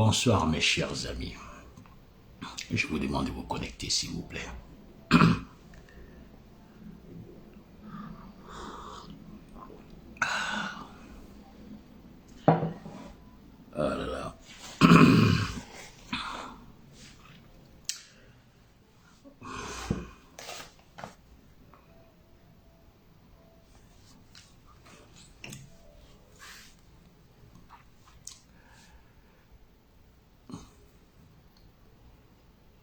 Bonsoir mes chers amis. Je vous demande de vous connecter s'il vous plaît. Oh là là.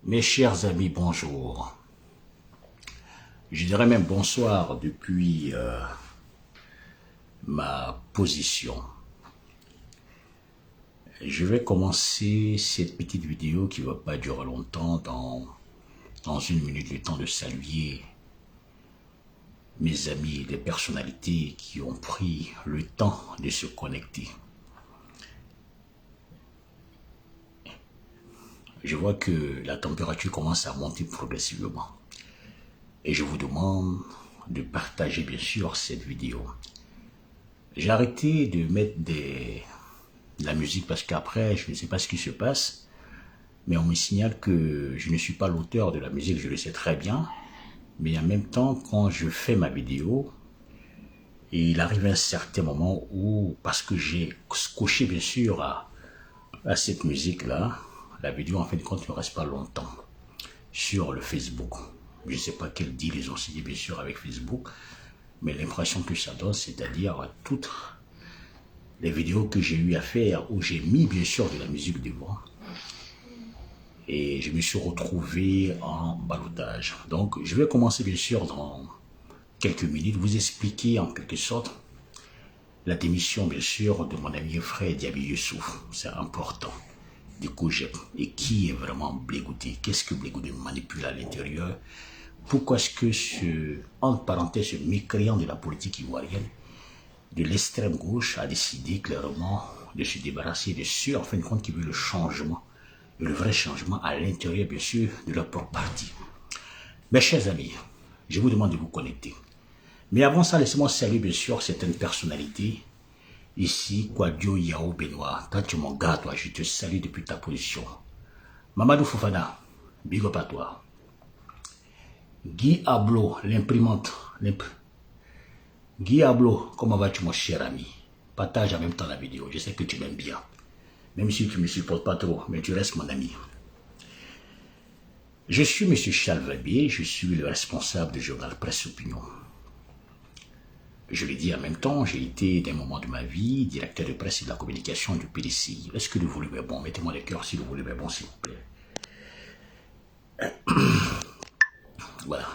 Mes chers amis, bonjour. Je dirais même bonsoir depuis ma position. Je vais commencer cette petite vidéo qui ne va pas durer longtemps, dans une minute, le temps de saluer mes amis, les personnalités qui ont pris le temps de se connecter. Je vois que la température commence à monter progressivement. Et je vous demande de partager bien sûr cette vidéo. J'ai arrêté de mettre de la musique parce qu'après, je ne sais pas ce qui se passe. Mais on me signale que je ne suis pas l'auteur de la musique, je le sais très bien. Mais en même temps, quand je fais ma vidéo, il arrive un certain moment où, parce que j'ai coché bien sûr à cette musique-là, la vidéo en fin de compte ne reste pas longtemps sur le Facebook. Je ne sais pas quel deal ils ont signé bien sûr avec Facebook, mais l'impression que ça donne, c'est-à-dire toutes les vidéos que j'ai eu à faire où j'ai mis bien sûr de la musique devant. Et je me suis retrouvé en ballottage. Donc je vais commencer bien sûr dans quelques minutes, vous expliquer en quelque sorte la démission bien sûr de mon ami et frère Diaby Youssouf. C'est important. Du COJEP. Et qui est vraiment Blé Goudé? Qu'est-ce que Blé Goudé manipule à l'intérieur? Pourquoi est-ce que entre parenthèses, ce mécréant de la politique ivoirienne, de l'extrême gauche, a décidé clairement de se débarrasser de ceux, en fin de compte, qui veulent le changement, le vrai changement à l'intérieur, bien sûr, de leur propre parti. Mes chers amis, je vous demande de vous connecter. Mais avant ça, laissez-moi saluer, bien sûr, certaines personnalités. Ici, Kouadio Yao Benoît, quand tu es mon gars, toi, je te salue depuis ta position. Mamadou Fofana, big up à toi. Guy Ablo, l'imprimante. Guy Ablo, comment vas-tu mon cher ami? Partage en même temps la vidéo, je sais que tu m'aimes bien. Même si tu ne me supportes pas trop, mais tu restes mon ami. Je suis M. Charles Verbier, je suis le responsable du journal Presse Opinion. Je l'ai dit en même temps, j'ai été d'un moment de ma vie directeur de presse et de la communication du PDCI. Est-ce que le volume est bon? Mettez-moi des cœurs si le volume est bon, s'il vous plaît. Voilà.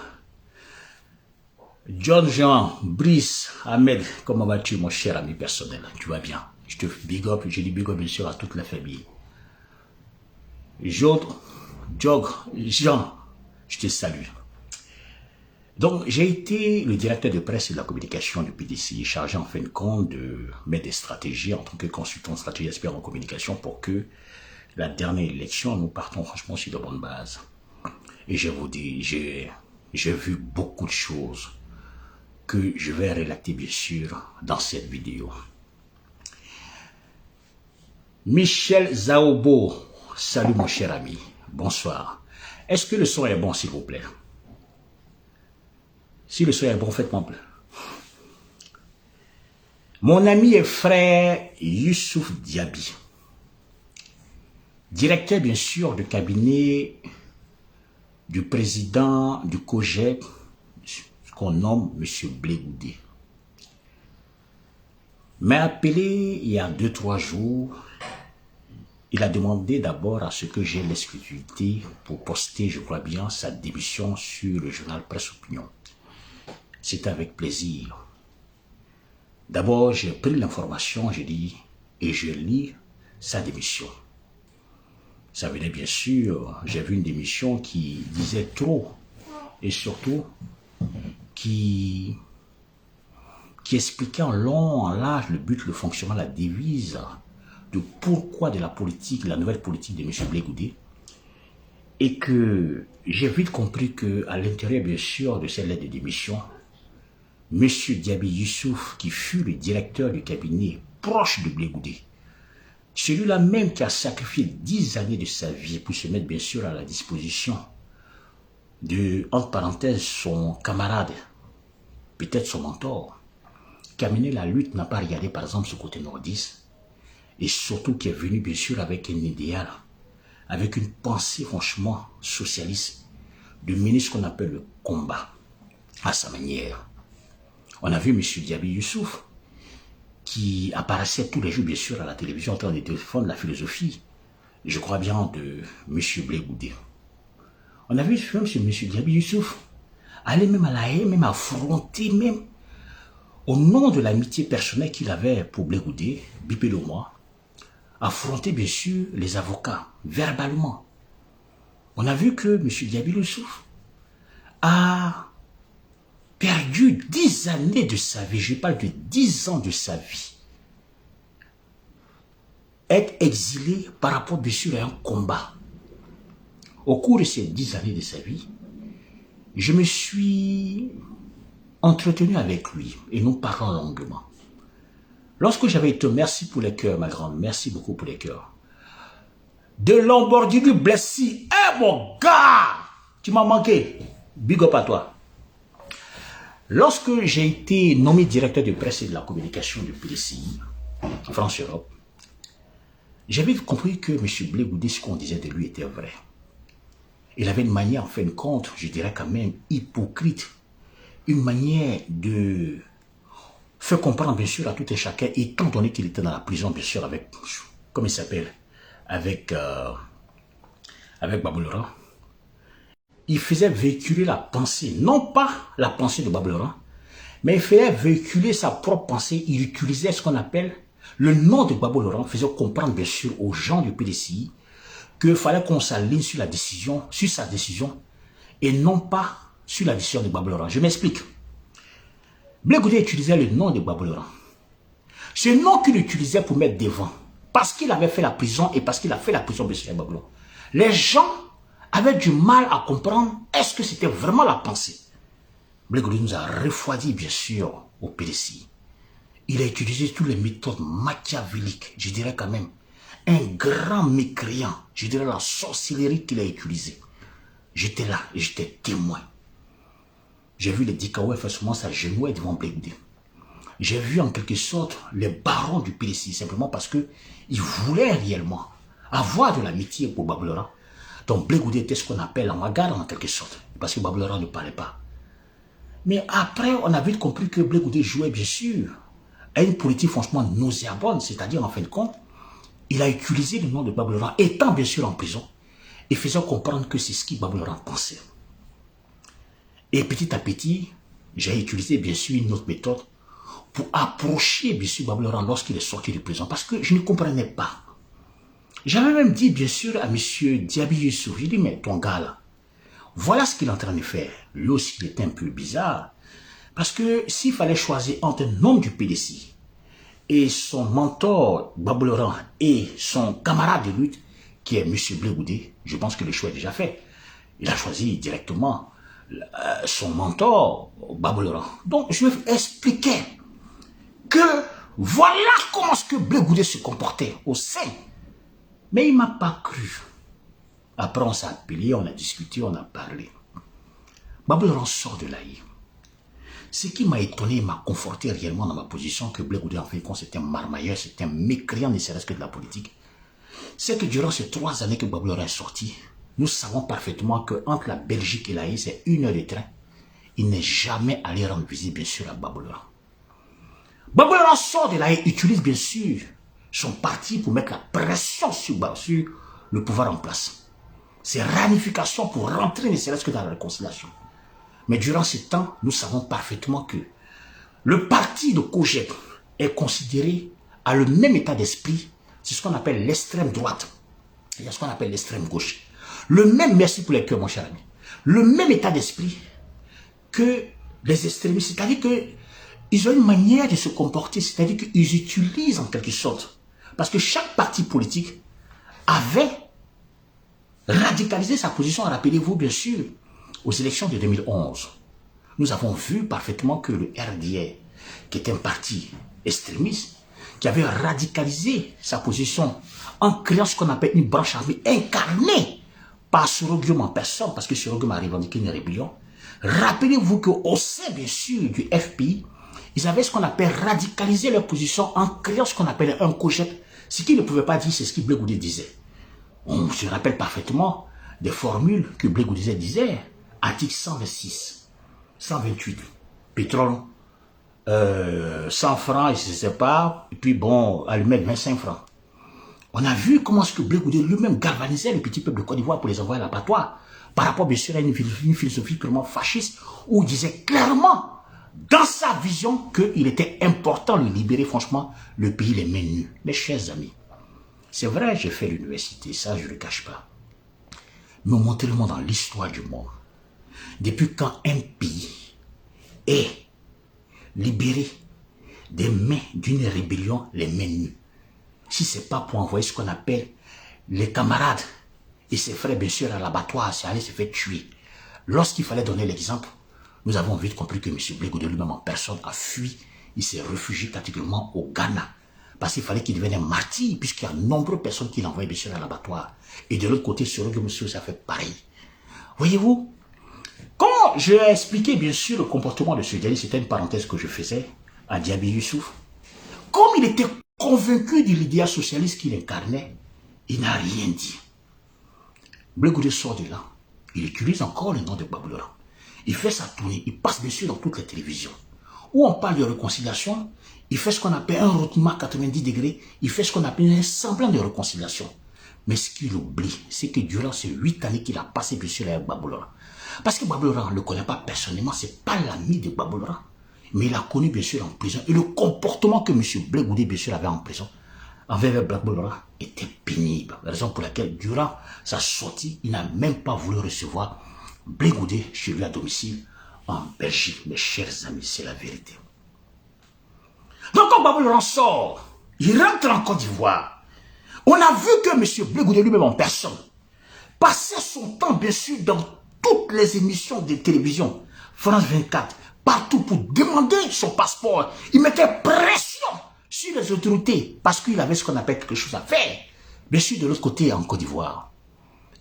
John Jean, Brice, Ahmed, comment vas-tu mon cher ami personnel? Tu vas bien? Je te big up, je dis big up bien sûr à toute la famille. Jog, Jean, je te salue. Donc, j'ai été le directeur de presse et de la communication du PDCI, chargé en fin de compte de mettre des stratégies en tant que consultant stratégie expert en communication pour que la dernière élection, nous partons franchement sur de bonnes bases. Et je vous dis, j'ai vu beaucoup de choses que je vais relater bien sûr dans cette vidéo. Michel Zaobo, salut mon cher ami, bonsoir. Est-ce que le son est bon s'il vous plaît? Si le son est bon, faites-moi plaisir. Mon ami et frère Youssouf Diaby, directeur bien sûr du cabinet du président du COJEP, qu'on nomme M. Blé Goudé, m'a appelé il y a 2-3 jours. Il a demandé d'abord à ce que j'ai l'exclusivité pour poster, je crois bien, sa démission sur le journal Presse Opinion. C'est avec plaisir. D'abord, j'ai pris l'information, j'ai dit, et je lis sa démission. Ça venait bien sûr, j'ai vu une démission qui disait trop, et surtout, qui expliquait en long, en large le but, le fonctionnement, la devise, de pourquoi de la politique, la nouvelle politique de M. Blé Goudé, et que j'ai vite compris qu'à l'intérieur, bien sûr, de cette lettre de démission, M. Diaby Youssouf, qui fut le directeur du cabinet proche de Blé Goudé, Celui-là même qui a sacrifié 10 années de sa vie pour se mettre bien sûr à la disposition de, entre parenthèses, son camarade, peut-être son mentor, qui a mené la lutte, n'a pas regardé par exemple ce côté nordiste, et surtout qui est venu bien sûr avec un idéal, avec une pensée franchement socialiste, de mener ce qu'on appelle le combat à sa manière. On a vu M. Diaby Youssouf, qui apparaissait tous les jours bien sûr à la télévision en train de défendre la philosophie, je crois bien, de M. Blé Goudé. On a vu même M. Diaby Youssouf aller même à la haie, même affronter, même au nom de l'amitié personnelle qu'il avait pour Blé Goudé, Bipé Lomois, affronter bien sûr les avocats, verbalement. On a vu que M. Diaby Youssouf a perdu 10 années de sa vie, je parle de 10 ans de sa vie, être exilé par rapport bien sûr à un combat. Au cours de ces 10 années de sa vie, je me suis entretenu avec lui et nous parlons longuement. Lorsque j'avais été, merci pour les cœurs, ma grande, merci beaucoup pour les cœurs. De Lamborghini Blessy, mon gars, tu m'as manqué, big up à toi. Lorsque j'ai été nommé directeur de presse et de la communication du PDCI, France-Europe, j'avais compris que M. Blé Goudé, ce qu'on disait de lui était vrai. Il avait une manière, en fin de compte, je dirais quand même hypocrite, une manière de faire comprendre, bien sûr, à tout et chacun, étant donné qu'il était dans la prison, bien sûr, avec, comment il s'appelle, avec Babou Laurent. Il faisait véhiculer la pensée, non pas la pensée de Babou Laurent, mais il faisait véhiculer sa propre pensée. Il utilisait ce qu'on appelle le nom de Babou Laurent, faisait comprendre, bien sûr, aux gens du PDCI qu'il fallait qu'on s'aligne sur la décision, sur sa décision, et non pas sur la décision de Babou Laurent. Je m'explique. Blé Goudé utilisait le nom de Babou Laurent. Ce nom qu'il utilisait pour mettre devant, parce qu'il avait fait la prison et parce qu'il a fait la prison de M. Babou Laurent. Les gens avaient du mal à comprendre est-ce que c'était vraiment la pensée. Blé Goudé nous a refroidi, bien sûr, au PDCI. Il a utilisé toutes les méthodes machiavéliques, je dirais quand même. Un grand mécréant, je dirais la sorcellerie qu'il a utilisée. J'étais là et j'étais témoin. J'ai vu les Dikaoué faire seulement s'agenouiller devant Blé Goudé. J'ai vu en quelque sorte les barons du PDCI, simplement parce qu'ils voulaient réellement avoir de l'amitié pour Babou Laurent. Donc Blé Goudé était ce qu'on appelle en bagarre en quelque sorte, parce que Babou Laurent ne parlait pas. Mais après, on a vite compris que Blé Goudé jouait bien sûr à une politique franchement nauséabonde, c'est-à-dire en fin de compte, il a utilisé le nom de Babou Laurent, étant bien sûr en prison, et faisant comprendre que c'est ce que Babou Laurent pensait. Et petit à petit, j'ai utilisé bien sûr une autre méthode pour approcher bien sûr Babou Laurent lorsqu'il est sorti de prison, parce que je ne comprenais pas. J'avais même dit bien sûr à M. Diaby Youssouf, j'ai dit mais ton gars là, voilà ce qu'il est en train de faire. Lui aussi il était un peu bizarre, parce que s'il fallait choisir entre un homme du PDCI et son mentor Babou Laurent et son camarade de lutte qui est M. Blé Goudé, je pense que le choix est déjà fait. Il a choisi directement son mentor Babou Laurent. Donc je vais expliquer que voilà comment ce que Blé Goudé se comportait au sein. Mais il ne m'a pas cru. Après on s'est appelé, on a discuté, on a parlé. Babou Laurent sort de l'AI. Ce qui m'a étonné et m'a conforté réellement dans ma position, que Blé Goudé en fait compte c'était un marmailleur, c'était un mécréant, ne serait-ce que de la politique, c'est que durant ces 3 années que Babou Laurent est sorti, nous savons parfaitement qu'entre la Belgique et l'AI, c'est 1 heure de train. Il n'est jamais allé rendre visite, bien sûr, à Babou Laurent. Babou Laurent sort de l'AI, utilise bien sûr son parti pour mettre la pression sur le pouvoir en place. C'est ramification pour rentrer, ne serait-ce que dans la réconciliation. Mais durant ce temps, nous savons parfaitement que le parti de Kojek est considéré à le même état d'esprit, c'est ce qu'on appelle l'extrême droite. Il y a ce qu'on appelle l'extrême gauche. Le même, merci pour les cœurs mon cher ami, le même état d'esprit que les extrémistes, c'est-à-dire qu'ils ont une manière de se comporter, c'est-à-dire qu'ils utilisent en quelque sorte, parce que chaque parti politique avait radicalisé sa position, rappelez-vous bien sûr, aux élections de 2011. Nous avons vu parfaitement que le RDR, qui est un parti extrémiste, qui avait radicalisé sa position en créant ce qu'on appelle une branche armée incarnée par Soro Guillaume en personne, parce que Soro Guillaume a revendiqué une rébellion. Rappelez-vous qu'au sein, bien sûr, du FPI, ils avaient ce qu'on appelle radicaliser leur position en créant ce qu'on appelle un COJEP. Ce qu'ils ne pouvaient pas dire, c'est ce que Blé Goudé disait. On se rappelle parfaitement des formules que Blé Goudé disait. Article 126, 128, pétrole, 100 francs, et je ne sais pas, et puis bon, allumette, 25 francs. On a vu comment ce que Blé Goudé lui-même galvanisait le petit peuple de Côte d'Ivoire pour les envoyer à l'abattoir, par rapport bien sûr à une philosophie purement fasciste, où il disait clairement, dans sa vision, qu'il était important de libérer franchement le pays les mains nues. Mes chers amis, c'est vrai, j'ai fait l'université, ça je ne le cache pas. Mais montrez-moi dans l'histoire du monde, depuis quand un pays est libéré des mains d'une rébellion les mains nues, si ce n'est pas pour envoyer ce qu'on appelle les camarades et ses frères, bien sûr, à l'abattoir, c'est aller se faire tuer. Lorsqu'il fallait donner l'exemple, nous avons vite compris que M. Blé Goudé lui-même en personne a fui. Il s'est réfugié catégoriquement au Ghana. Parce qu'il fallait qu'il devienne un martyr, puisqu'il y a de nombreuses personnes qui l'envoyaient bien sûr à l'abattoir. Et de l'autre côté, sur le monsieur, ça fait pareil. Voyez-vous, quand j'ai expliqué bien sûr le comportement de ce dernier, c'était une parenthèse que je faisais à Diaby Youssouf, comme il était convaincu de l'idéal socialiste qu'il incarnait, il n'a rien dit. Blé Goudé sort de là. Il utilise encore le nom de Gbagbo Laurent. Il fait sa tournée, il passe bien sûr dans toutes les télévisions. Où on parle de réconciliation, il fait ce qu'on appelle un retournement 90 degrés, il fait ce qu'on appelle un semblant de réconciliation. Mais ce qu'il oublie, c'est que durant ces 8 années qu'il a passé bien sûr avec Gbagbo Laurent, parce que Gbagbo Laurent ne le connaît pas personnellement, c'est pas l'ami de Gbagbo Laurent, mais il a connu bien sûr en prison, et le comportement que M. Blé Goudé bien sûr avait en prison, envers Gbagbo Laurent, était pénible. La raison pour laquelle, durant sa sortie, il n'a même pas voulu recevoir Blé Goudé chez lui à domicile en Belgique. Mes chers amis, c'est la vérité. Donc quand Gbagbo Laurent sort, il rentre en Côte d'Ivoire. On a vu que M. Blé Goudé lui-même en personne passait son temps bien sûr dans toutes les émissions de télévision, France 24, partout pour demander son passeport. Il mettait pression sur les autorités parce qu'il avait ce qu'on appelle quelque chose à faire. Bien sûr de l'autre côté en Côte d'Ivoire.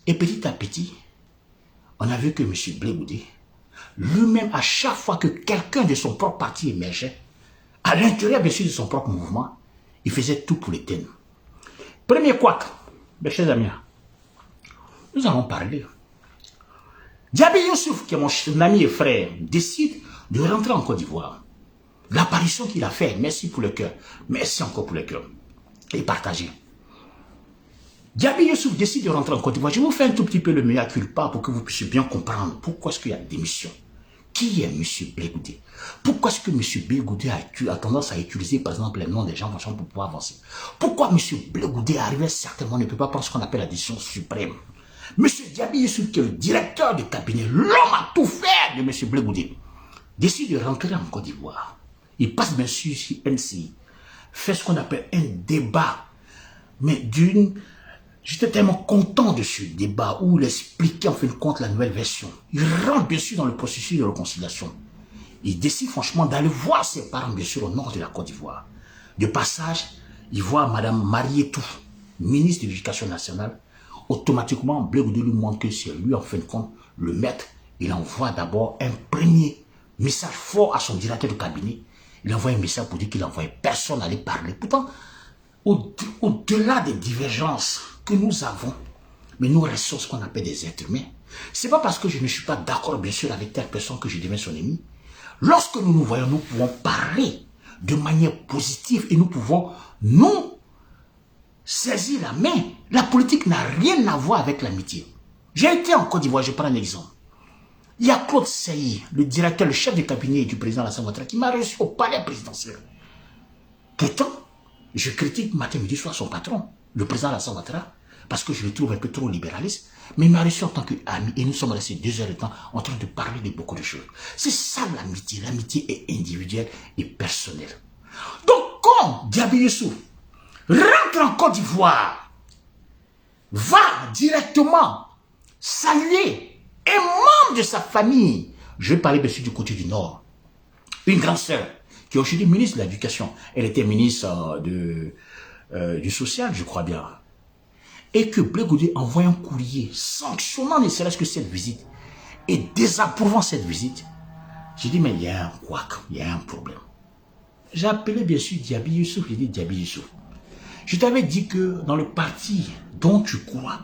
Et petit à petit, on a vu que M. Blé Goudé, lui-même, à chaque fois que quelqu'un de son propre parti émergeait, à l'intérieur, bien sûr, de son propre mouvement, il faisait tout pour l'éteindre. Premier couac, mes chers amis, nous allons parler. Diaby Youssouf, qui est mon ami et frère, décide de rentrer en Côte d'Ivoire. L'apparition qu'il a fait, merci pour le cœur, merci encore pour le cœur, et partagé. Diaby Youssouf décide de rentrer en Côte d'Ivoire. Je vais vous faire un tout petit peu le mea culpa pour que vous puissiez bien comprendre pourquoi est-ce qu'il y a des démission. Qui est M. Blé Goudé? Pourquoi est-ce que M. Blé Goudé a tendance à utiliser par exemple les noms des gens pour pouvoir avancer? Pourquoi M. Blé Goudé arrivait certainement ne peut pas prendre ce qu'on appelle la décision suprême? M. Diaby Youssouf, qui est le directeur du cabinet, l'homme à tout faire de M. Blé Goudé, décide de rentrer en Côte d'Ivoire. Il passe bien sûr sur NCI, fait ce qu'on appelle un débat, mais d'une... J'étais tellement content de ce débat où il expliquait en fin de compte la nouvelle version. Il rentre bien sûr dans le processus de réconciliation. Il décide franchement d'aller voir ses parents bien sûr au nord de la Côte d'Ivoire. De passage, il voit Mme Marietou, ministre de l'Éducation nationale. Automatiquement, Blé Goudé lui montre que c'est lui en fin de compte le maître. Il envoie d'abord un premier message fort à son directeur de cabinet. Il envoie un message pour dire qu'il n'envoyait personne à aller parler. Pourtant, au-delà des divergences que nous avons, mais nous restons ce qu'on appelle des êtres humains. Ce n'est pas parce que je ne suis pas d'accord, bien sûr, avec telle personne que je deviens son ennemi. Lorsque nous nous voyons, nous pouvons parler de manière positive et nous pouvons nous saisir la main. La politique n'a rien à voir avec l'amitié. J'ai été en Côte d'Ivoire, je prends un exemple. Il y a Claude Seye, le directeur, le chef de cabinet du président Alassane Ouattara, qui m'a reçu au palais présidentiel. Pourtant, je critique matin, midi, soir son patron, le président Alassane Ouattara, parce que je le trouve un peu trop libéraliste, mais il m'a reçu en tant qu'ami et nous sommes restés 2 heures de temps en train de parler de beaucoup de choses. C'est ça l'amitié. L'amitié est individuelle et personnelle. Donc, quand Diaby Youssouf rentre en Côte d'Ivoire, va directement saluer un membre de sa famille, je vais parler bien sûr du côté du Nord, une grande sœur, qui est aujourd'hui ministre de l'Éducation. Elle était ministre du Social, je crois bien. Et que Blé Goudé envoie un courrier sanctionnant ne serait-ce que cette visite et désapprouvant cette visite. J'ai dit, mais il y a un couac, il y a un problème. J'ai appelé bien sûr Diaby Youssouf, j'ai dit Diaby Youssouf. Je t'avais dit que dans le parti dont tu crois,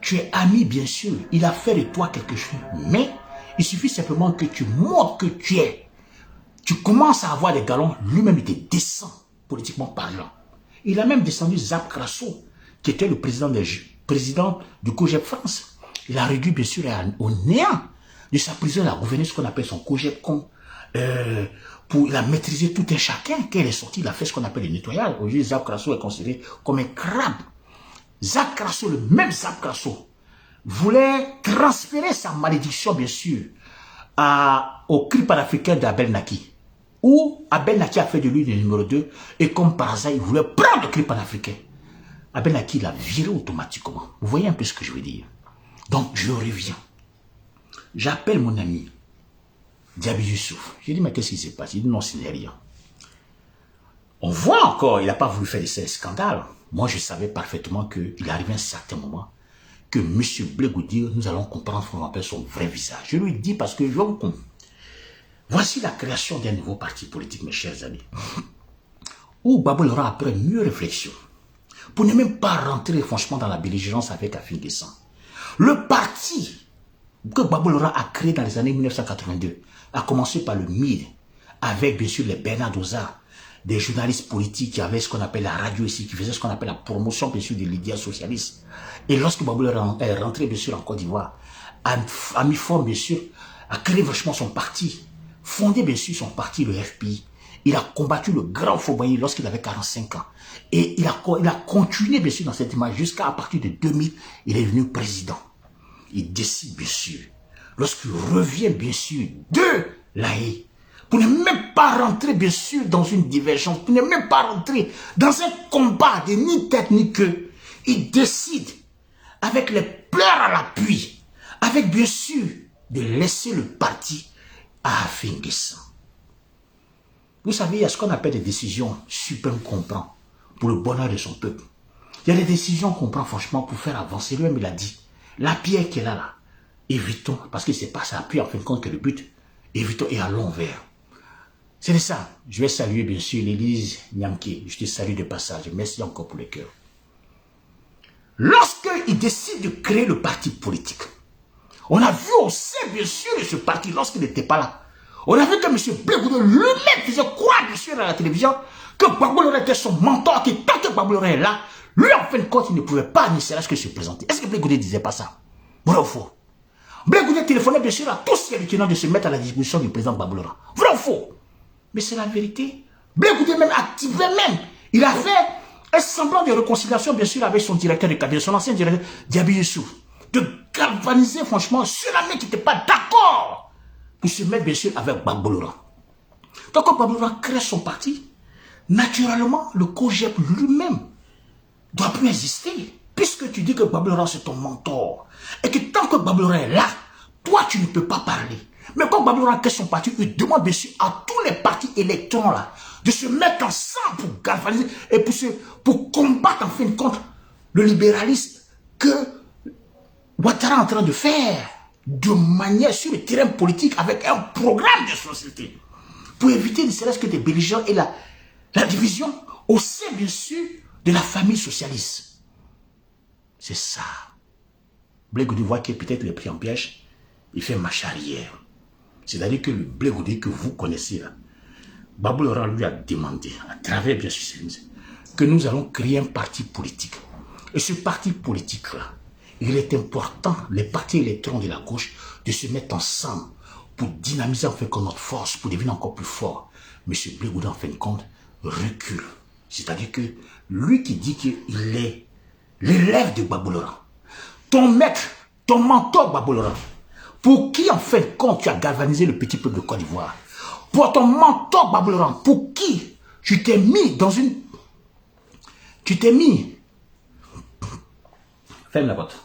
tu es ami bien sûr, il a fait de toi quelque chose, mais il suffit simplement que tu montres que tu commences à avoir des galons, lui-même il te descend politiquement parlant. Il a même descendu Zap Crasso, qui était le président du COGEP France. Il a réduit bien sûr au néant de sa prison, il a gouverné ce qu'on appelle son COGEP il a maîtrisé tout un chacun. Quand il est sorti, il a fait ce qu'on appelle le nettoyage. Aujourd'hui, Zap Crasso est considéré comme un crabe. Zap Crasso, le même Zap Crasso, voulait transférer sa malédiction, bien sûr, au cri panafricain d'Abel Naki. Où Abel Naki a fait de lui le numéro 2, et comme par hasard, il voulait prendre le cri panafricain. Abel Naki l'a viré automatiquement. Vous voyez un peu ce que je veux dire. Donc, je reviens. J'appelle mon ami, Diaby Youssouf. J'ai dit, mais qu'est-ce qui s'est passé? Il dit, non, ce n'est rien. On voit encore, il n'a pas voulu faire de ces scandales. Moi, je savais parfaitement qu'il arrivait un certain moment que M. Blé Goudé, nous allons comprendre ce qu'on appelle son vrai visage. Je lui dis parce que je vais vous comprendre. Voici la création d'un nouveau parti politique, mes chers amis, où Babou Laurent, après mieux réflexion, pour ne même pas rentrer franchement dans la belligérance avec Afin Guessan, le parti que Babou Laurent a créé dans les années 1982 a commencé par le MID, avec bien sûr les Bernard Doza, des journalistes politiques qui avaient ce qu'on appelle la radio ici, qui faisaient ce qu'on appelle la promotion bien sûr de l'idéal socialiste. Et lorsque Babou Laurent est rentré bien sûr en Côte d'Ivoire, a mis forme bien sûr, a créé vachement son parti, fondé bien sûr son parti, le FPI. Il a combattu le grand Fauboyant lorsqu'il avait 45 ans. Et il a continué bien sûr dans cette image jusqu'à partir de 2000, il est devenu président. Il décide bien sûr, lorsqu'il revient bien sûr de l'AE, pour ne même pas rentrer bien sûr dans une divergence, pour ne même pas rentrer dans un combat de ni tête ni queue, il décide, avec les pleurs à l'appui, avec bien sûr de laisser le parti à Afin Guessan. Vous savez, il y a ce qu'on appelle des décisions suprêmes qu'on prend pour le bonheur de son peuple. Il y a des décisions qu'on prend franchement pour faire avancer. Lui-même, il a dit, la pierre qu'elle a là, évitons, parce que c'est pas ça, puis en fin de compte que le but, évitons et allons vers. C'est de ça. Je vais saluer bien sûr l'Élise Nyamké. Je te salue de passage. Merci encore pour le cœur. Lorsqu'il décide de créer le parti politique, on a vu aussi bien sûr de ce parti lorsqu'il n'était pas là. On a vu que M. Blé Goudé lui-même faisait croire bien sûr à la télévision que Babou Laurent était son mentor, que tant que Babou Laurent est là, lui en fin de compte il ne pouvait pas ni serait-ce que se présenter. Est-ce que Blé Goudé ne disait pas ça? Vrai ou faux? Blé Goudé téléphonait bien sûr à tous les lieutenants de se mettre à la disposition du président Babou Laurent. Vrai ou faux? Mais c'est la vérité. Blé Goudé même activait même. Il a fait un semblant de réconciliation bien sûr avec son directeur de cabinet, son ancien directeur Diaby Youssouf, de galvaniser franchement ceux là qui n'étaient pas d'accord pour se mettre bien sûr avec Babou Laurent. Donc quand Babou Laurent crée son parti, naturellement le COGEP lui-même doit plus exister. Puisque tu dis que Babou Laurent c'est ton mentor, et que tant que Babou Laurent est là, toi tu ne peux pas parler. Mais quand Babou Laurent crée son parti, il demande bien sûr à tous les partis électoraux là, de se mettre ensemble pour galvaniser et pour combattre en fin de compte le libéralisme que Ouattara est en train de faire de manière sur le terrain politique avec un programme de société pour éviter ne serait-ce que des belligérants et la division au sein bien sûr de la famille socialiste. C'est ça. Blé Goudé voit que peut-être les pris en piège, il fait marche arrière. C'est-à-dire que le Blé Goudé que vous connaissez là, Babou Laurent lui a demandé, à travers bien sûr que nous allons créer un parti politique. Et ce parti politique-là, il est important, les partis électoraux de la gauche, de se mettre ensemble pour dynamiser en fait notre force, pour devenir encore plus fort. M. Blé Goudé, en fin de compte, recule. C'est-à-dire que lui qui dit qu'il est l'élève de Babou Laurent, ton maître, ton mentor Babou Laurent, pour qui en fin de compte tu as galvanisé le petit peuple de Côte d'Ivoire, pour ton mentor Babou Laurent, pour qui tu t'es mis dans une... Tu t'es mis... Ferme la porte.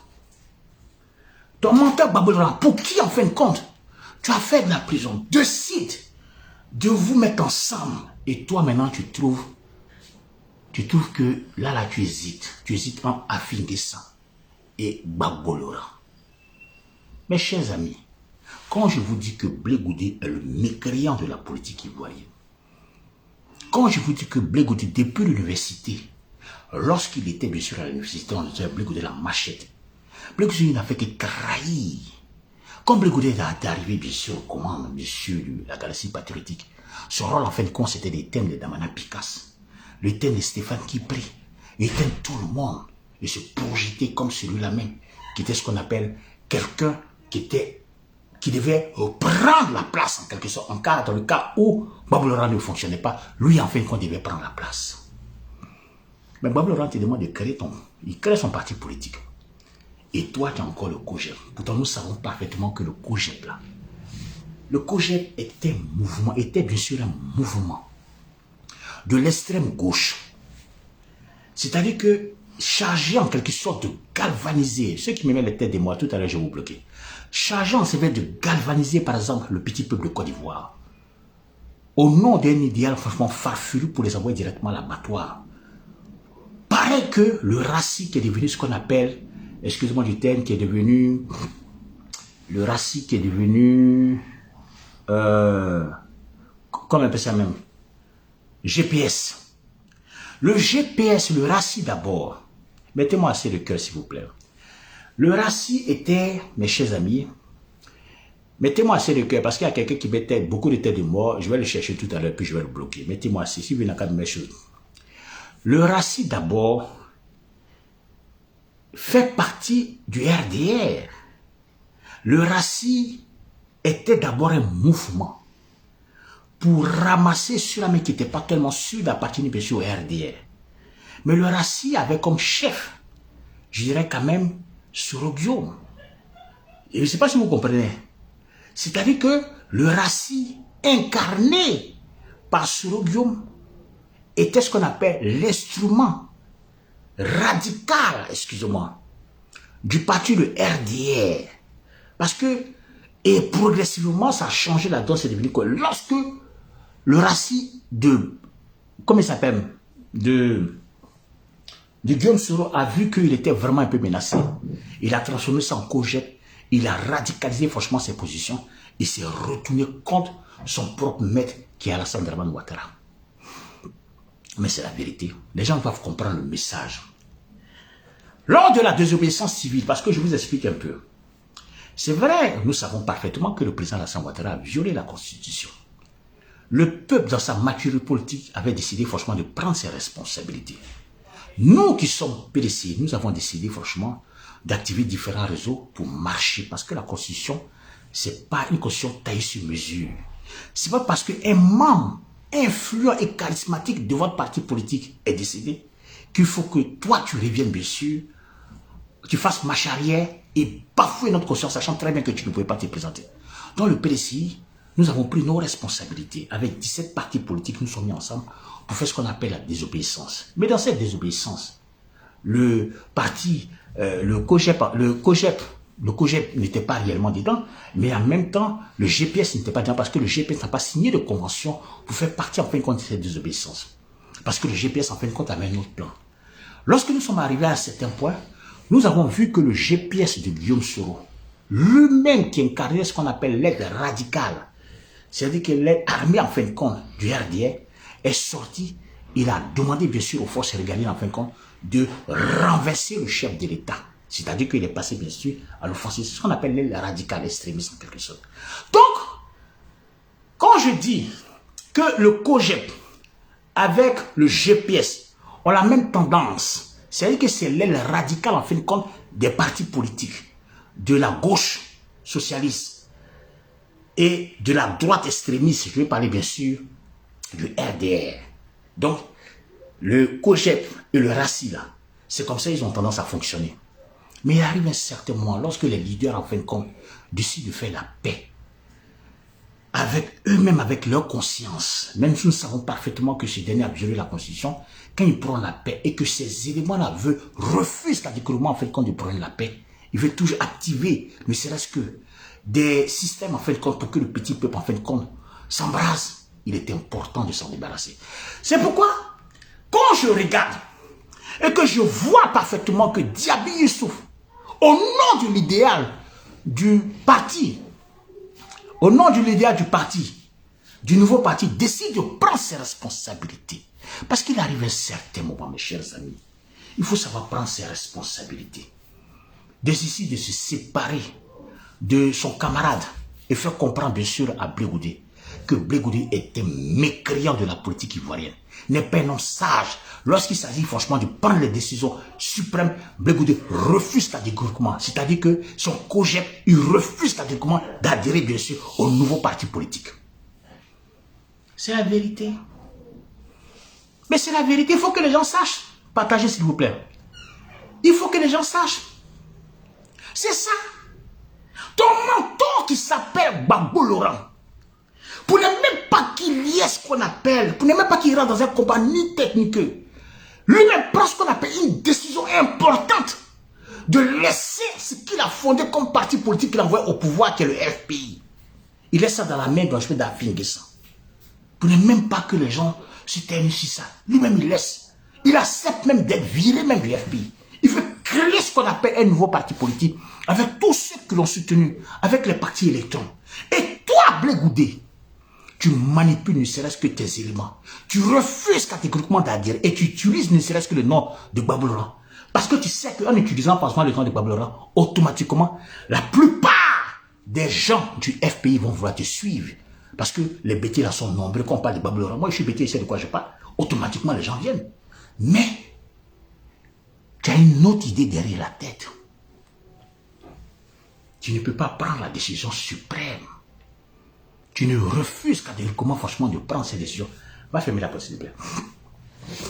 Ton mentor Babou Laurent, pour qui en fin de compte tu as fait de la prison, décide de vous mettre ensemble. Et toi, maintenant, tu trouves que là, tu hésites. Tu hésites entre Afingessa et Gbagbo Laurent. Mes chers amis, quand je vous dis que Blé Goudé est le mécréant de la politique ivoirienne, quand je vous dis que Blé Goudé, depuis l'université, lorsqu'il était bien sûr à l'université, on disait Blé Goudé la machette. Blé Goudé n'a fait que trahir. Quand Blé Goudé est arrivé bien sûr aux commandes, bien sûr, de la galaxie patriotique, son rôle en fin de compte c'était d'éteindre les Damana Picasse, d'éteindre Stéphane Kipri, d'éteindre tout le monde et se projeter comme celui-là même, qui était ce qu'on appelle quelqu'un qui devait prendre la place en quelque sorte, dans le cas où Gbagbo Laurent ne fonctionnait pas, lui en fin de compte devait prendre la place. Mais Gbagbo Laurent te demande de créer il crée son parti politique. Et toi, tu as encore le COJEP. Pourtant, nous savons parfaitement que le COJEP, là, le COJEP était bien sûr un mouvement de l'extrême gauche. C'est-à-dire que, chargé en quelque sorte de galvaniser, ceux qui me mettent les têtes de moi, tout à l'heure, je vais vous bloquer. Chargé en fait de galvaniser, par exemple, le petit peuple de Côte d'Ivoire, au nom d'un idéal franchement farfelu pour les envoyer directement à l'abattoir. Pareil que le racisme qui est devenu ce qu'on appelle, excusez-moi du terme, qui est devenu, le racisme qui est devenu, comment on appelle ça même, GPS. Le GPS, le racisme d'abord, mettez-moi assez de cœur s'il vous plaît. Le racisme était, mes chers amis, mettez-moi assez de cœur, parce qu'il y a quelqu'un qui mettait beaucoup de têtes de mort, je vais le chercher tout à l'heure, puis je vais le bloquer. Mettez-moi assez, si vous n'avez pas de mes choses. Le racisme d'abord fait partie du RDR. Le racisme était d'abord un mouvement pour ramasser ceux-là qui n'étaient pas tellement sûrs d'appartenir au RDR. Mais le racisme avait comme chef, je dirais quand même, Soro Guillaume. Et je ne sais pas si vous comprenez. C'est-à-dire que le racisme incarné par Soro Guillaume était ce qu'on appelle l'instrument radical, excusez-moi, du parti de RDR. Parce que, et progressivement, ça a changé la donne, c'est devenu que lorsque le racisme comment il s'appelle, de Guillaume Soro a vu qu'il était vraiment un peu menacé, il a transformé ça en COJEP, il a radicalisé franchement ses positions, il s'est retourné contre son propre maître qui est Alassane Dramane Ouattara. Mais c'est la vérité. Les gens doivent comprendre le message. Lors de la désobéissance civile, parce que je vous explique un peu, c'est vrai, nous savons parfaitement que le président Alassane Ouattara a violé la Constitution. Le peuple, dans sa maturité politique, avait décidé franchement de prendre ses responsabilités. Nous qui sommes PDC, nous avons décidé franchement d'activer différents réseaux pour marcher, parce que la Constitution, c'est pas une Constitution taillée sur mesure. C'est pas parce qu'un membre influent et charismatique de votre parti politique est décédé qu'il faut que toi tu reviennes bien sûr, tu fasses marche arrière et bafouer notre conscience, sachant très bien que tu ne pouvais pas te présenter. Dans le PDCI, nous avons pris nos responsabilités. Avec 17 partis politiques, nous sommes mis ensemble pour faire ce qu'on appelle la désobéissance. Mais dans cette désobéissance, le parti, le COJEP n'était pas réellement dedans, mais en même temps, le GPS n'était pas dedans parce que le GPS n'a pas signé de convention pour faire partie en fin de compte de cette désobéissance. Parce que le GPS en fin de compte avait un autre plan. Lorsque nous sommes arrivés à un certain point, nous avons vu que le GPS de Guillaume Soro, lui-même qui incarnait ce qu'on appelle l'aide radicale, c'est-à-dire que l'aide armée en fin de compte du RDR, est sorti, il a demandé bien sûr aux forces régaliennes en fin de compte de renverser le chef de l'État. C'est-à-dire qu'il est passé bien sûr à l'offensive, c'est ce qu'on appelle l'aile radicale extrémiste en quelque sorte. Donc, quand je dis que le COJEP avec le GPS ont la même tendance, c'est-à-dire que c'est l'aile radicale en fin de compte des partis politiques, de la gauche socialiste et de la droite extrémiste, je vais parler bien sûr du RDR. Donc, le COJEP et le RACI là, c'est comme ça ils ont tendance à fonctionner. Mais il arrive un certain moment, lorsque les leaders en fin de compte décident de faire la paix avec eux-mêmes, avec leur conscience, même si nous savons parfaitement que ces derniers ont violé la Constitution, quand ils prennent la paix et que ces éléments-là refusent catégoriquement en fin de compte de prendre la paix, ils veulent toujours activer, ne serait-ce que des systèmes en fin de compte pour que le petit peuple en fin de compte s'embrase il est important de s'en débarrasser. C'est pourquoi, quand je regarde et que je vois parfaitement que Diaby Youssouf, au nom de l'idéal du parti, du nouveau parti, décide de prendre ses responsabilités. Parce qu'il arrive un certain moment, mes chers amis, il faut savoir prendre ses responsabilités. Décide de se séparer de son camarade et faire comprendre bien sûr à Blé Goudé que Blé Goudé est un mécréant de la politique ivoirienne, n'est pas un homme sage. Lorsqu'il s'agit franchement de prendre les décisions suprêmes, Blé Goudé refuse catégoriquement, c'est-à-dire que son COJEP, il refuse catégoriquement d'adhérer bien sûr au nouveau parti politique. C'est la vérité. Mais c'est la vérité, il faut que les gens sachent. Partagez s'il vous plaît. Il faut que les gens sachent. C'est ça. Ton mentor qui s'appelle Gbagbo Laurent, pour ne même pas qu'il y ait ce qu'on appelle, pour ne même pas qu'il rentre dans un combat ni technique, lui-même prend ce qu'on appelle une décision importante de laisser ce qu'il a fondé comme parti politique qu'il a envoyé au pouvoir, qui est le FPI. Il laisse ça dans la main d'un chemin d'Afingessa. Pour ne même pas que les gens se terminent sur ça. Lui-même, il laisse. Il accepte même d'être viré même du FPI. Il veut créer ce qu'on appelle un nouveau parti politique avec tous ceux qui l'ont soutenu, avec les partis électeurs. Et toi, Blé Goudé, tu manipules ne serait-ce que tes éléments. Tu refuses catégoriquement d'adhérer et tu utilises ne serait-ce que le nom de Gbagbo Laurent. Parce que tu sais qu'en utilisant franchement le nom de Gbagbo Laurent, automatiquement, la plupart des gens du FPI vont vouloir te suivre. Parce que les bêtises là sont nombreux. Quand on parle de Gbagbo Laurent, moi je suis bêtise, c'est de quoi je parle. Automatiquement, les gens viennent. Mais, tu as une autre idée derrière la tête. Tu ne peux pas prendre la décision suprême. Tu ne refuses catégoriquement, franchement, de prendre ces décisions. Va fermer la porte, s'il te plaît.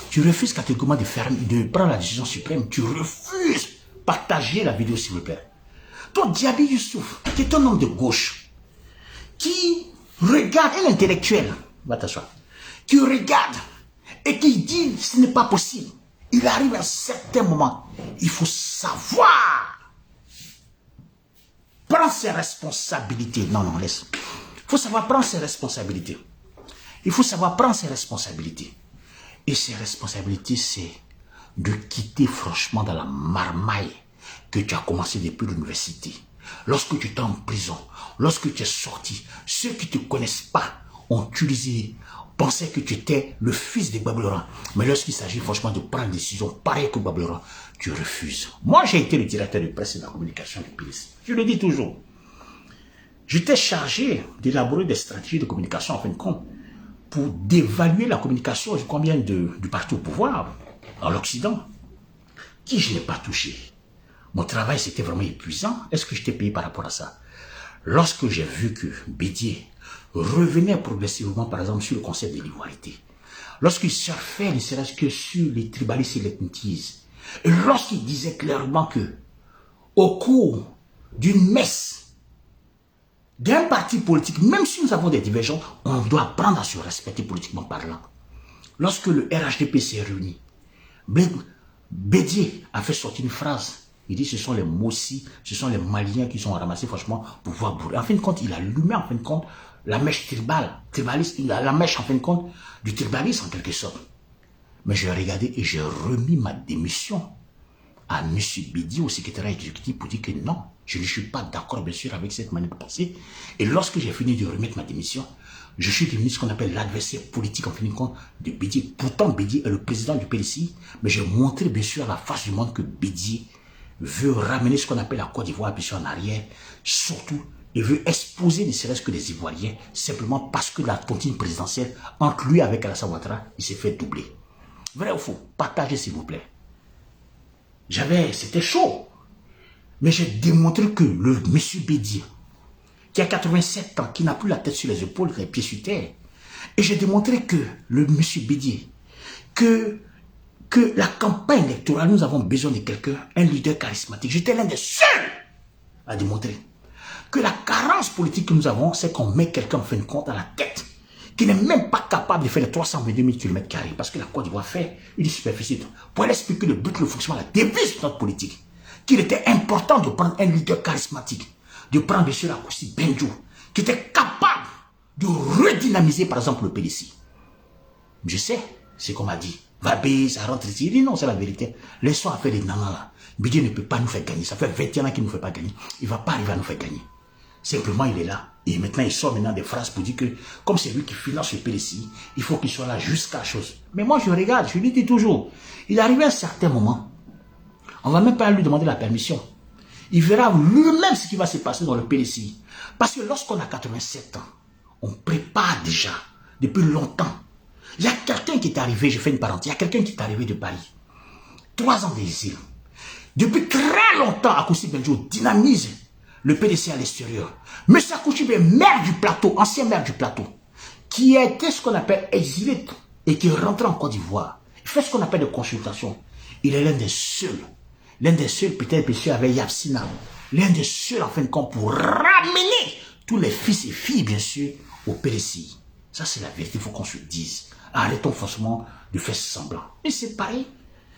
Tu refuses catégoriquement de prendre la décision suprême. Tu refuses. Partagez la vidéo, s'il vous plaît. Toi, Diaby Youssouf, qui est un homme de gauche, qui regarde, un intellectuel, va t'asseoir, qui regarde et qui dit ce n'est pas possible. Il arrive à un certain moment. Il faut savoir prendre ses responsabilités. Non, non, laisse. Il faut savoir prendre ses responsabilités. Il faut savoir prendre ses responsabilités. Et ses responsabilités, c'est de quitter franchement dans la marmaille que tu as commencé depuis l'université. Lorsque tu étais en prison, lorsque tu es sorti, ceux qui ne te connaissent pas ont utilisé, pensaient que tu étais le fils de Gbagbo Laurent. Mais lorsqu'il s'agit franchement de prendre une décision pareille que Gbagbo Laurent, tu refuses. Moi, j'ai été le directeur de presse et de la communication du PILS. Je le dis toujours. J'étais chargé d'élaborer des stratégies de communication, en fin de compte, pour dévaluer la communication, je crois bien, du parti au pouvoir, dans l'Occident, qui je n'ai pas touché. Mon travail, c'était vraiment épuisant. Est-ce que je t'ai payé par rapport à ça? Lorsque j'ai vu que Bédié revenait progressivement, par exemple, sur le concept de l'ivoirité, lorsqu'il surfait, ne serait-ce que sur les tribalistes et l'ethnitisme, et lorsqu'il disait clairement que, au cours d'une messe, d'un parti politique, même si nous avons des divergences, on doit apprendre à se respecter politiquement parlant. Lorsque le RHDP s'est réuni, Bédié a fait sortir une phrase. Il dit ce sont les Mossi, ce sont les Maliens qui sont ramassés franchement pour pouvoir brûler. En fin de compte, il a allumé en fin de compte la mèche tribaliste, la mèche en fin de compte du tribalisme en quelque sorte. Mais j'ai regardé et j'ai remis ma démission à M. Bédié, au secrétaire exécutif, pour dire que non, je ne suis pas d'accord bien sûr avec cette manière de penser. Et lorsque j'ai fini de remettre ma démission, je suis devenu ce qu'on appelle l'adversaire politique en fin de compte de Bédié. Pourtant, Bédié est le président du PLCI, mais j'ai montré bien sûr à la face du monde que Bédié veut ramener ce qu'on appelle la Côte d'Ivoire bien sûr en arrière. Surtout, il veut exposer ne serait-ce que les Ivoiriens, simplement parce que la tontine présidentielle, entre lui et avec Alassane Ouattara, il s'est fait doubler. Vrai ou faux? Partagez s'il vous plaît. C'était chaud. Mais j'ai démontré que le monsieur Bédié, qui a 87 ans, qui n'a plus la tête sur les épaules, les pieds sur terre, et j'ai démontré que le monsieur Bédié, que la campagne électorale, nous avons besoin de quelqu'un, un leader charismatique. J'étais l'un des seuls à démontrer que la carence politique que nous avons, c'est qu'on met quelqu'un en fin de compte à la tête, qui n'est même pas capable de faire les 322 000 km², parce que la Côte d'Ivoire fait une superficie. Pour expliquer le but, le fonctionnement, la devise de notre politique, qu'il était important de prendre un leader charismatique, de prendre M. Lakoussi Benjou, qui était capable de redynamiser par exemple le PDC. Je sais, c'est qu'on m'a dit. Babé, ça rentre ici. Il dit non, c'est la vérité. Laissons faire les nanas là. Bidé ne peut pas nous faire gagner. Ça fait 21 ans qu'il ne nous fait pas gagner. Il ne va pas arriver à nous faire gagner. Simplement, il est là. Et maintenant, il sort maintenant des phrases pour dire que, comme c'est lui qui finance le PDC, il faut qu'il soit là jusqu'à chose. Mais moi, je regarde, je lui dis toujours. Il arrive à un certain moment. On ne va même pas lui demander la permission. Il verra lui-même ce qui va se passer dans le PDC. Parce que lorsqu'on a 87 ans, on prépare déjà, depuis longtemps. Il y a quelqu'un qui est arrivé, je fais une parenthèse, il y a quelqu'un qui est arrivé de Paris. 3 ans d'exil. Depuis très longtemps, Akousi Benjo dynamise le PDC à l'extérieur. M. Akousi est maire du plateau, ancien maire du plateau, qui a été ce qu'on appelle exilé et qui est rentré en Côte d'Ivoire. Il fait ce qu'on appelle des consultations. Il est l'un des seuls, peut-être monsieur avec Yapsina, l'un des seuls en fin de compte pour ramener tous les fils et filles, bien sûr, au PDC. Ça, c'est la vérité, il faut qu'on se dise. Arrêtons forcément de faire semblant. Et c'est pareil.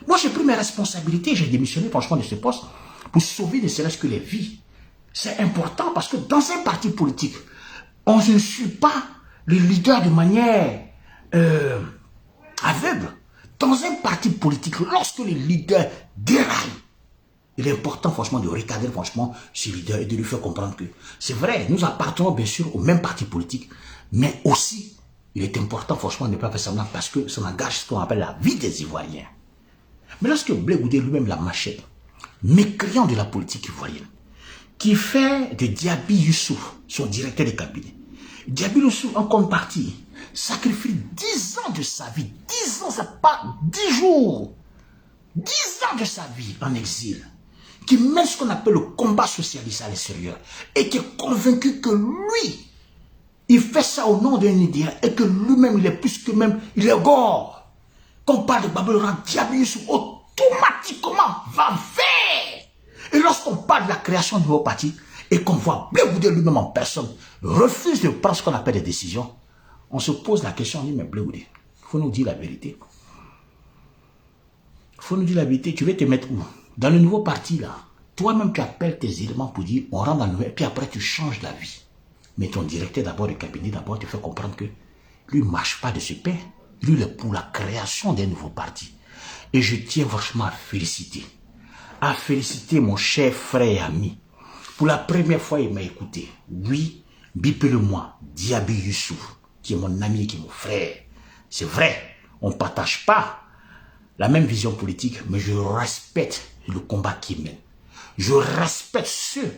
Moi, j'ai pris mes responsabilités, j'ai démissionné franchement de ce poste pour sauver ne serait-ce que les vies. C'est important parce que dans un parti politique, on ne suit pas le leader de manière aveugle. Dans un parti politique, lorsque le leader déraille, il est important franchement de recadrer franchement ce leader et de lui faire comprendre que c'est vrai, nous appartenons bien sûr au même parti politique, mais aussi il est important franchement de ne pas faire semblant parce que ça engage ce qu'on appelle la vie des Ivoiriens. Mais lorsque Blé Goudé lui-même la machette, mécréant de la politique ivoirienne, qui fait de Diaby Youssouf son directeur de cabinet, Diaby Youssouf en contrepartie sacrifie 10 ans de sa vie, 10 ans, c'est pas 10 jours, 10 ans de sa vie en exil, qui mène ce qu'on appelle le combat socialiste à l'extérieur et qui est convaincu que lui, il fait ça au nom d'un idéal et que lui-même, il est plus que même, il est gore. Quand on parle de Babel Laurent, Diaby Youssouf automatiquement va vers. Et lorsqu'on parle de la création de nouveaux partis et qu'on voit Blé Goudé lui-même en personne refuse de prendre ce qu'on appelle des décisions, on se pose la question, on dit, mais Blé Goudé, il faut nous dire la vérité. Il faut nous dire la vérité, tu veux te mettre où? Dans le nouveau parti là, toi-même tu appelles tes éléments pour dire, on rentre dans le nouveau, puis après tu changes la vie. Mais ton directeur d'abord de cabinet, d'abord te fait comprendre que lui ne marche pas de ce pain. Lui, il est pour la création d'un nouveau parti. Et je tiens franchement à féliciter mon cher frère et ami. Pour la première fois, il m'a écouté. Oui, bipez-le-moi, Diaby Youssouf, qui est mon ami, qui est mon frère. C'est vrai, on ne partage pas la même vision politique, mais je respecte le combat qu'il mène. Je respecte ceux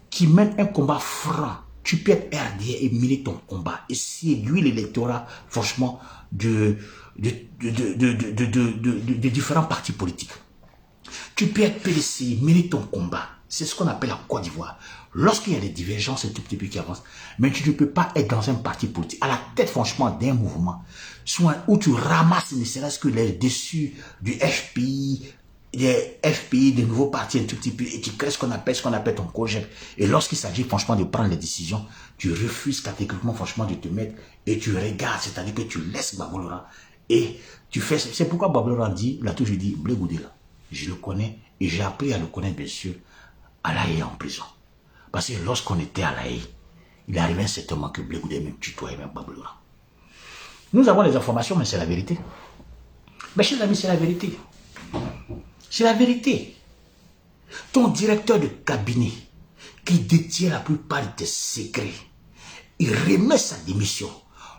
qui mènent un combat franc. Tu peux être RDA et mener ton combat et séduire l'électorat, franchement, de différents partis politiques. Tu peux être PDC, mener ton combat. C'est ce qu'on appelle la Côte d'Ivoire. Lorsqu'il y a des divergences, c'est tout petit peu qui avance. Mais tu ne peux pas être dans un parti politique, à la tête, franchement, d'un mouvement, soit où tu ramasses, ne serait-ce que les dessus du FPI, des nouveaux partis un tout petit peu, et tu crées ce qu'on appelle ton projet. Et lorsqu'il s'agit franchement de prendre les décisions, tu refuses catégoriquement franchement de te mettre et tu regardes, c'est-à-dire que tu laisses Babel Laurent et tu fais. C'est pourquoi Babel Laurent dit, il a toujours dit, Blé Goudé là, je le connais et j'ai appris à le connaître bien sûr à La Haye en prison. Parce que lorsqu'on était à La Haye, il arrivait un certain moment que Blé Goudé même tutoyait même Babel Laurent. Nous avons les informations, mais c'est la vérité. Mes chers amis, c'est la vérité. C'est la vérité. Ton directeur de cabinet, qui détient la plupart de tes secrets, il remet sa démission.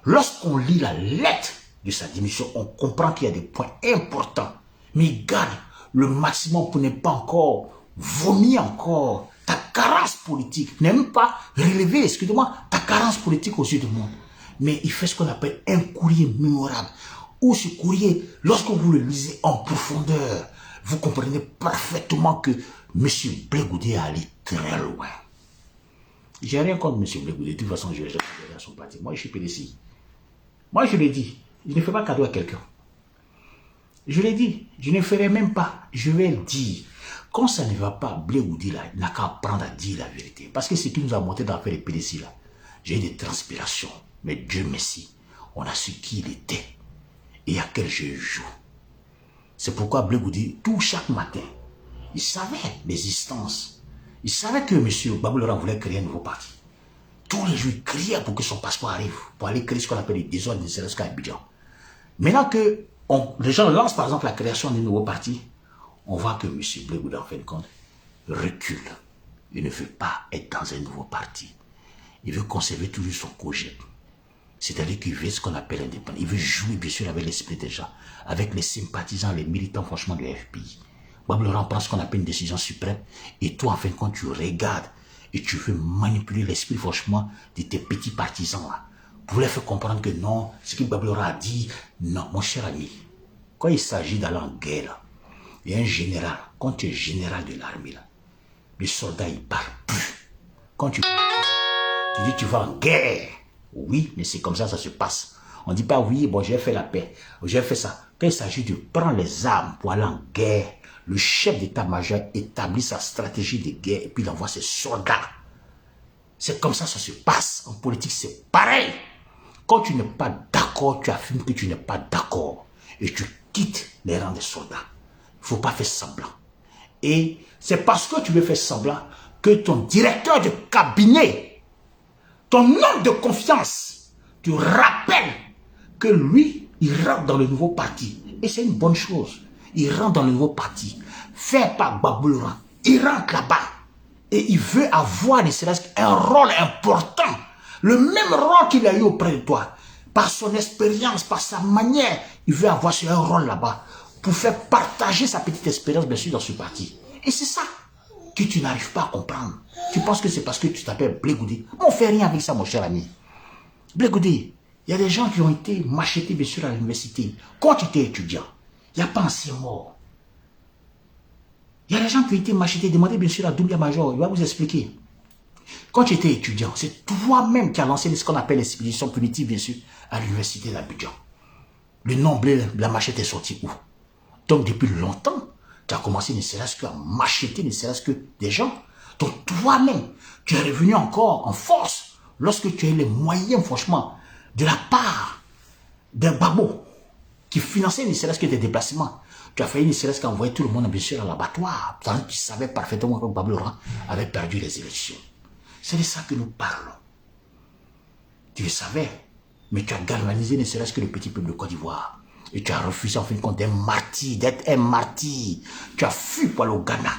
Lorsqu'on lit la lettre de sa démission, on comprend qu'il y a des points importants. Mais il garde le maximum pour ne pas encore vomir encore ta carence politique. N'aime pas relever, excusez-moi, ta carence politique aux yeux du monde. Mais il fait ce qu'on appelle un courrier mémorable. Où ce courrier, lorsque vous le lisez en profondeur, vous comprenez parfaitement que M. Blé Goudé est allé très loin. J'ai rien contre M. Blé Goudé. De toute façon, je vais à son parti. Moi, je suis PDC. Moi, je l'ai dit. Je ne fais pas cadeau à quelqu'un. Je l'ai dit. Je ne ferai même pas. Je vais le dire. Quand ça ne va pas, Blé Goudé, là, il n'a qu'à apprendre à dire la vérité. Parce que ce qui nous a monté dans l'affaire des PDC, là, j'ai eu des transpirations. Mais Dieu merci, on a su qui il était et à quel jeu il joue. C'est pourquoi Blé Goudé, tout chaque matin, il savait l'existence. Il savait que M. Babel Laurent voulait créer un nouveau parti. tous les jours, il criait pour que son passeport arrive, pour aller créer ce qu'on appelle les désordres, ne serait-ce qu'à Abidjan. Maintenant que les gens lancent par exemple la création d'un nouveau parti, on voit que M. Blé Gouda, en fin de compte, recule. Il ne veut pas être dans un nouveau parti. Il veut conserver toujours son cogep. C'est-à-dire qu'il veut ce qu'on appelle indépendant. Il veut jouer bien sûr avec l'esprit des gens, avec les sympathisants, les militants franchement de la FPI. Bob Laurent prend ce qu'on appelle une décision suprême et toi en fin de compte tu regardes et tu veux manipuler l'esprit franchement de tes petits partisans là. Pour leur faire comprendre que non, ce que Bob Laurent a dit, non mon cher ami. Quand il s'agit d'aller en guerre là, il y a un général, quand tu es général de l'armée là, le soldat il parle plus. Quand tu dis tu vas en guerre, oui, mais c'est comme ça se passe. On ne dit pas oui, bon j'ai fait la paix, j'ai fait ça. Quand il s'agit de prendre les armes pour aller en guerre, le chef d'état-major établit sa stratégie de guerre et puis il envoie ses soldats. C'est comme ça se passe. En politique, c'est pareil. Quand tu n'es pas d'accord, tu affirmes que tu n'es pas d'accord et tu quittes les rangs des soldats. Il ne faut pas faire semblant. Et c'est parce que tu veux faire semblant que ton directeur de cabinet, ton homme de confiance, te rappelle que lui, il rentre dans le nouveau parti. Et c'est une bonne chose. Il rentre dans le nouveau parti. Fait par Babou Laurent. Il rentre là-bas. Et il veut avoir, ne serait-ce qu'un rôle important. Le même rôle qu'il a eu auprès de toi. Par son expérience, par sa manière, il veut avoir un rôle là-bas. Pour faire partager sa petite expérience, bien sûr, dans ce parti. Et c'est ça que tu n'arrives pas à comprendre. Tu penses que c'est parce que tu t'appelles Blé Goudé. On ne fait rien avec ça, mon cher ami. Blé Goudé, il y a des gens qui ont été machetés, bien sûr, à l'université. Quand tu étais étudiant, il n'y a pas ancien mort. Il y a des gens qui ont été machetés. Demandez bien sûr à Doumbia Major, il va vous expliquer. Quand tu étais étudiant, c'est toi-même qui as lancé ce qu'on appelle l'expédition punitive, bien sûr, à l'université d'Abidjan. Le nom blé, la machette est sortie où? Donc depuis longtemps, tu as commencé ne serait-ce qu'à macheter, ne serait-ce que des gens. Donc toi-même, tu es revenu encore en force lorsque tu as eu les moyens, franchement, de la part d'un babo qui finançait ne serait-ce que des déplacements. Tu as failli ne serait-ce qu'envoyer tout le monde, bien sûr, à l'abattoir. Tu savais parfaitement que Babou Laurent avait perdu les élections. C'est de ça que nous parlons. Tu le savais, mais tu as galvanisé ne serait-ce que le petit peuple de Côte d'Ivoire. Et tu as refusé en fin de compte d'être un martyr. Tu as fui pour aller au Ghana.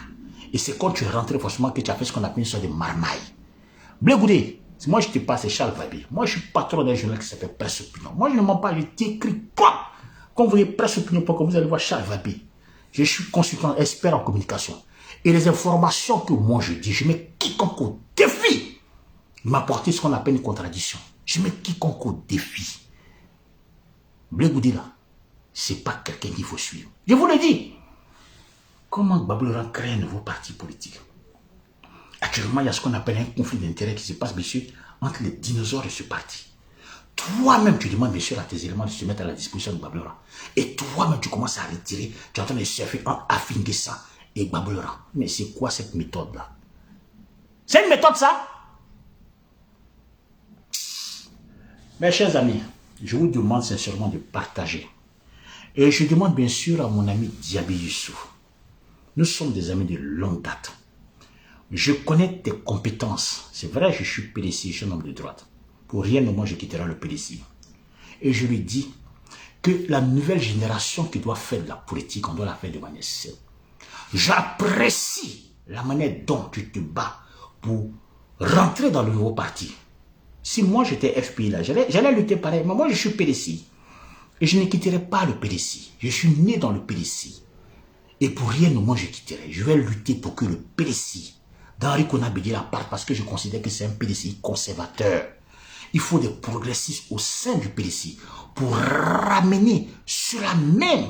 Et c'est quand tu es rentré forcément que tu as fait ce qu'on appelle une sorte de marmaille. Blé Goudé, moi je te passe, c'est Charles Vabi. Moi je suis patron d'un journal qui s'appelle Presse Opinion. Moi je ne mens pas, je t'écris quoi. Quand vous voyez Presse Opinion, vous allez voir Charles Vabi. Je suis consultant expert en communication. Et les informations que moi je dis, je mets quiconque au défi de m'apporter ce qu'on appelle une contradiction. Je mets quiconque au défi. Blé Goudé là, c'est pas quelqu'un qu'il faut suivre. Je vous le dis. Comment Babou Laurent crée un nouveau parti politique? Actuellement, il y a ce qu'on appelle un conflit d'intérêts qui se passe, monsieur, entre les dinosaures de ce parti. Toi-même, tu demandes, monsieur, à tes éléments de se mettre à la disposition de Babou Laurent. Et toi-même, tu commences à retirer, tu es en train de surfer en affinguer ça et Babou Laurent. Mais c'est quoi cette méthode-là? C'est une méthode, ça? Mes chers amis, je vous demande sincèrement de partager. Et je demande bien sûr à mon ami Diaby Youssouf. Nous sommes des amis de longue date. Je connais tes compétences. C'est vrai, je suis PDC, je suis un homme de droite. Pour rien au moins, je quitterai le PDC. Et je lui dis que la nouvelle génération qui doit faire de la politique, on doit la faire de manière saine. J'apprécie la manière dont tu te bats pour rentrer dans le nouveau parti. Si moi j'étais FPI là, j'allais lutter pareil. Mais moi je suis PDC. Et je ne quitterai pas le PDC. Je suis né dans le PDC. Et pour rien au moins je quitterai. Je vais lutter pour que le PDC, d'Henri Konan Bédié la part, parce que je considère que c'est un PDC conservateur. Il faut des progressistes au sein du PDC pour ramener ceux-là même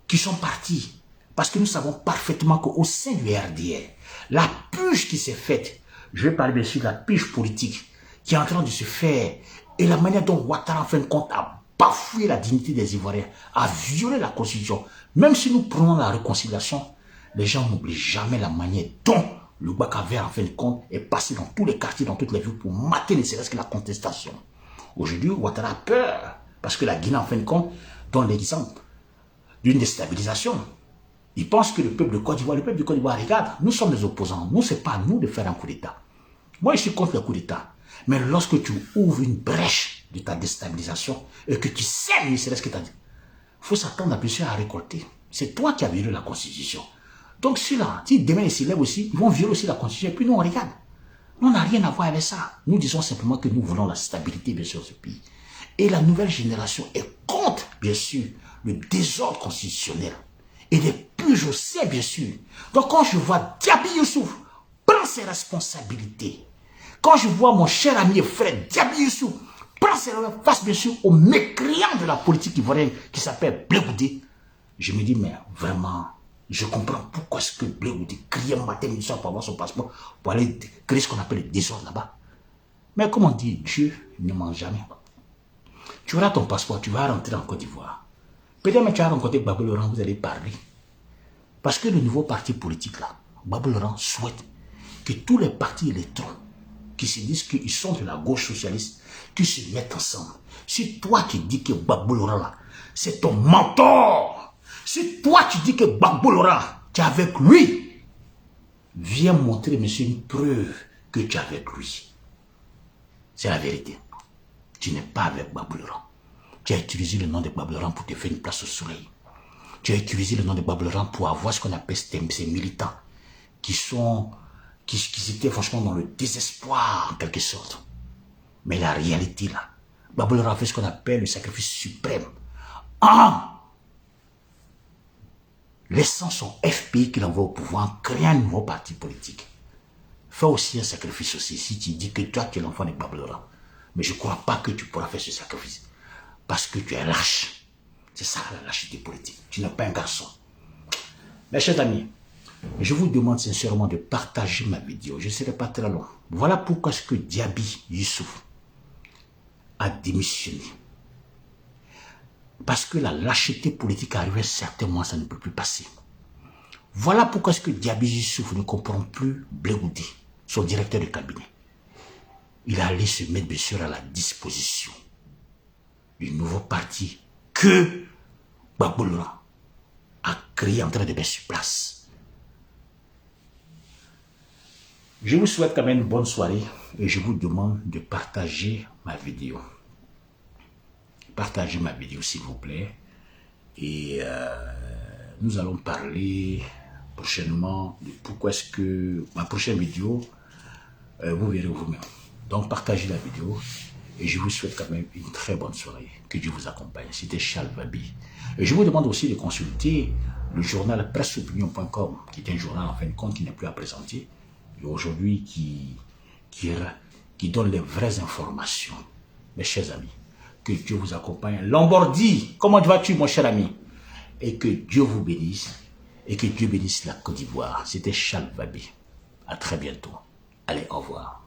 qui sont partis. Parce que nous savons parfaitement qu'au sein du RDR, la purge qui s'est faite, je vais parler bien sûr de la purge politique qui est en train de se faire et la manière dont Ouattara en fin de compte a bafoué la dignité des Ivoiriens, a violé la Constitution. Même si nous prenons la réconciliation, les gens n'oublient jamais la manière dont le Bakaver en fin de compte est passé dans tous les quartiers, dans toutes les villes pour mater ne serait-ce que la contestation. Aujourd'hui, Ouattara a peur parce que la Guinée en fin de compte donne l'exemple d'une déstabilisation. Il pense que le peuple de Côte d'Ivoire, regarde, nous sommes des opposants. Nous, ce n'est pas à nous de faire un coup d'État. Moi, je suis contre le coup d'État. Mais lorsque tu ouvres une brèche de ta déstabilisation et que tu sèmes, c'est ce que tu as dit, il faut s'attendre à récolter. C'est toi qui as violé la Constitution. Donc ceux-là, si demain ils s'élèvent aussi, ils vont violer aussi la Constitution. Et puis nous, on regarde. Nous, on n'a rien à voir avec ça. Nous disons simplement que nous voulons la stabilité, bien sûr, de ce pays. Et la nouvelle génération est contre, bien sûr, le désordre constitutionnel. Et les purges aussi, bien sûr. Donc quand je vois Diaby Youssouf prendre ses responsabilités, quand je vois mon cher ami et frère Diaby Youssouf prendre ses responsabilités face, bien sûr, au mécréant de la politique ivoirienne qui s'appelle Blé Goudé, je me dis, mais vraiment, je comprends pourquoi est-ce que Blé Goudé criait matin et soir pour avoir son passeport, pour aller créer ce qu'on appelle le désordre là-bas. Mais comme on dit, Dieu ne ment jamais. Tu auras ton passeport, tu vas rentrer en Côte d'Ivoire. Peut-être que tu as rencontré Babou Laurent, vous allez parler. Parce que le nouveau parti politique là, Babou Laurent souhaite que tous les partis électrons qui se disent qu'ils sont de la gauche socialiste, qui se mettent ensemble. Si toi tu dis que Babou Laurent là, c'est ton mentor, si toi tu dis que Babou Laurent, tu es avec lui, viens montrer, monsieur, une preuve que tu es avec lui. C'est la vérité. Tu n'es pas avec Babou Laurent. Tu as utilisé le nom de Babou Laurent pour te faire une place au soleil. Tu as utilisé le nom de Babou Laurent pour avoir ce qu'on appelle ces militants qui étaient franchement dans le désespoir en quelque sorte. Mais la réalité là, Babou Laurent a fait ce qu'on appelle le sacrifice suprême. Laissant son FPI qu'il envoie au pouvoir en créant un nouveau parti politique. Fais aussi un sacrifice aussi si tu dis que toi tu es l'enfant de Babou Laurent. Mais je ne crois pas que tu pourras faire ce sacrifice. Parce que tu es lâche. C'est ça la lâcheté politique. Tu n'es pas un garçon. Mes chers amis, je vous demande sincèrement de partager ma vidéo. Je ne serai pas très long. Voilà pourquoi est-ce que Diaby Youssouf a démissionné. Parce que la lâcheté politique arrivait certainement, ça ne peut plus passer. Voilà pourquoi est-ce que Diaby Youssouf ne comprend plus Blé Goudé, son directeur de cabinet. Il est allé se mettre bien sûr à la disposition du nouveau parti que Babou Laurent a créé en train de mettre sur place. Je vous souhaite quand même une bonne soirée et je vous demande de partager ma vidéo. Partagez ma vidéo s'il vous plaît. Et nous allons parler prochainement de pourquoi est-ce que ma prochaine vidéo, vous verrez vous-même. Donc partagez la vidéo et je vous souhaite quand même une très bonne soirée. Que Dieu vous accompagne. C'était Charles Babi. Et je vous demande aussi de consulter le journal presseopinion.com qui est un journal en fin de compte qui n'est plus à présenter. Et aujourd'hui qui donne les vraies informations. Mes chers amis, que Dieu vous accompagne. Lambordi, comment vas-tu mon cher ami? Et que Dieu vous bénisse. Et que Dieu bénisse la Côte d'Ivoire. C'était Charles Babi. À très bientôt. Allez, au revoir.